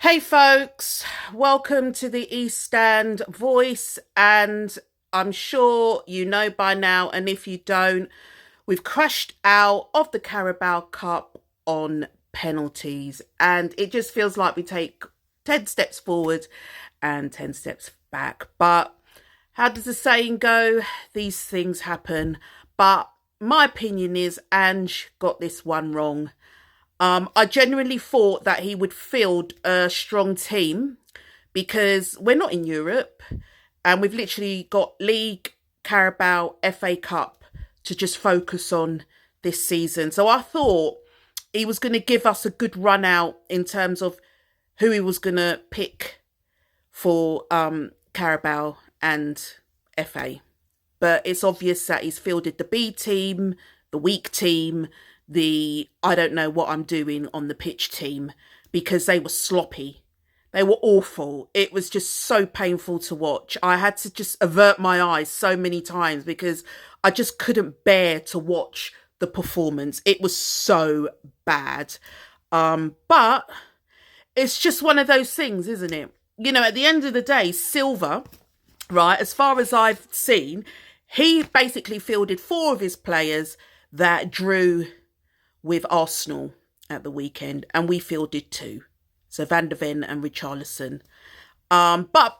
Hey folks, welcome to the East Stand Voice, and I'm sure you know by now, and if you don't, we've crashed out of the Carabao Cup on penalties, and it just feels like we take 10 steps forward and 10 steps back. But how does the saying go? These things happen. But my opinion is Ange got this one wrong. I genuinely thought that he would field a strong team because we're not in Europe and we've literally got League, Carabao, FA Cup to just focus on this season. So I thought he was going to give us a good run out in terms of who he was going to pick for Carabao and FA. But it's obvious that he's fielded the B team, the weak team, the I don't know what I'm doing on the pitch team because they were sloppy. They were awful. It was just so painful to watch. I had to just avert my eyes so many times because I just couldn't bear to watch the performance. It was so bad. But it's just one of those things, isn't it? You know, at the end of the day, Silva, right, as far as I've seen, he basically fielded four of his players that drew with Arsenal at the weekend, and we fielded two. So Van der Ven and Richarlison. But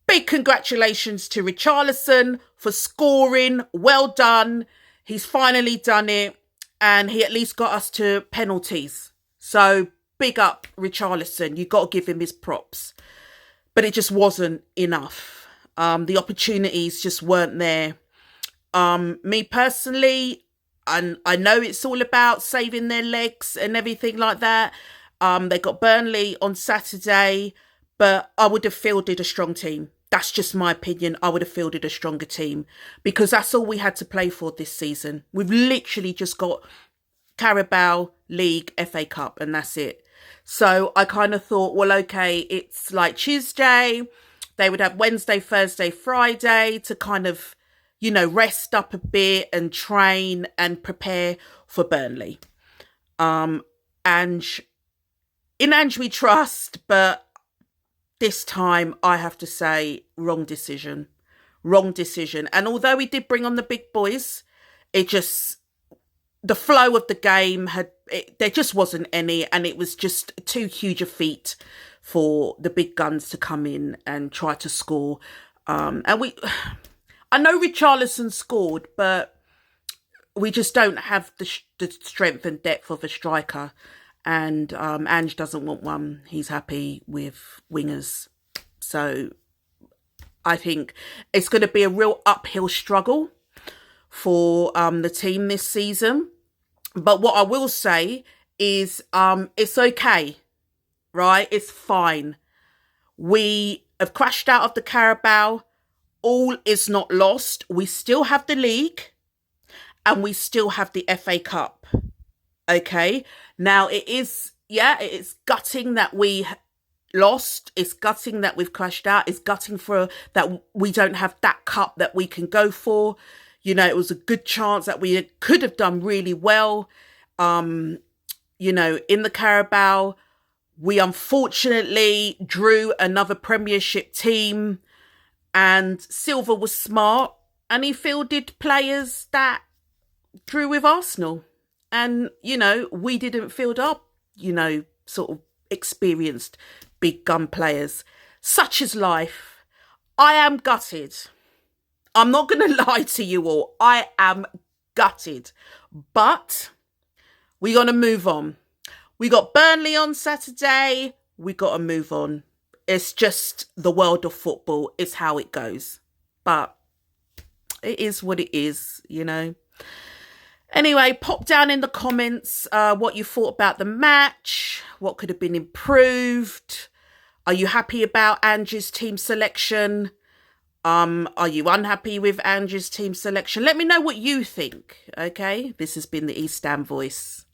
big congratulations to Richarlison for scoring. Well done. He's finally done it, and he at least got us to penalties. So big up Richarlison. You got to give him his props. But it just wasn't enough. The opportunities just weren't there. Me personally, and I know it's all about saving their legs and everything like that. They got Burnley on Saturday, but I would have fielded a strong team. That's just my opinion. I would have fielded a stronger team because that's all we had to play for this season. We've literally just got Carabao, League, FA Cup, and that's it. So I kind of thought, well, okay, it's like Tuesday. They would have Wednesday, Thursday, Friday to kind of, you know, rest up a bit and train and prepare for Burnley. Ange, in Ange we trust, but this time I have to say wrong decision. Wrong decision. And although he did bring on the big boys, it just, the flow of the game there just wasn't any, and it was just too huge a feat for the big guns to come in and try to score. I know Richarlison scored, but we just don't have the strength and depth of a striker. And Ange doesn't want one. He's happy with wingers. So I think it's going to be a real uphill struggle for the team this season. But what I will say is it's okay, right? It's fine. We have crashed out of the Carabao. All is not lost. We still have the league and we still have the FA Cup. Okay. Now it's gutting that we lost. It's gutting that we've crashed out. It's gutting that we don't have that cup that we can go for. You know, it was a good chance that we could have done really well. You know, in the Carabao, we unfortunately drew another Premiership team. And Silva was smart and he fielded players that drew with Arsenal. And, you know, we didn't field up, you know, sort of experienced big gun players. Such is life. I am gutted. I'm not going to lie to you all. I am gutted. But we're going to move on. We got Burnley on Saturday. We got to move on. It's just the world of football. It's how it goes. But it is what it is, you know. Anyway, pop down in the comments what you thought about the match. What could have been improved. Are you happy about Ange's team selection? Are you unhappy with Ange's team selection? Let me know what you think, okay? This has been the East Stand Voice.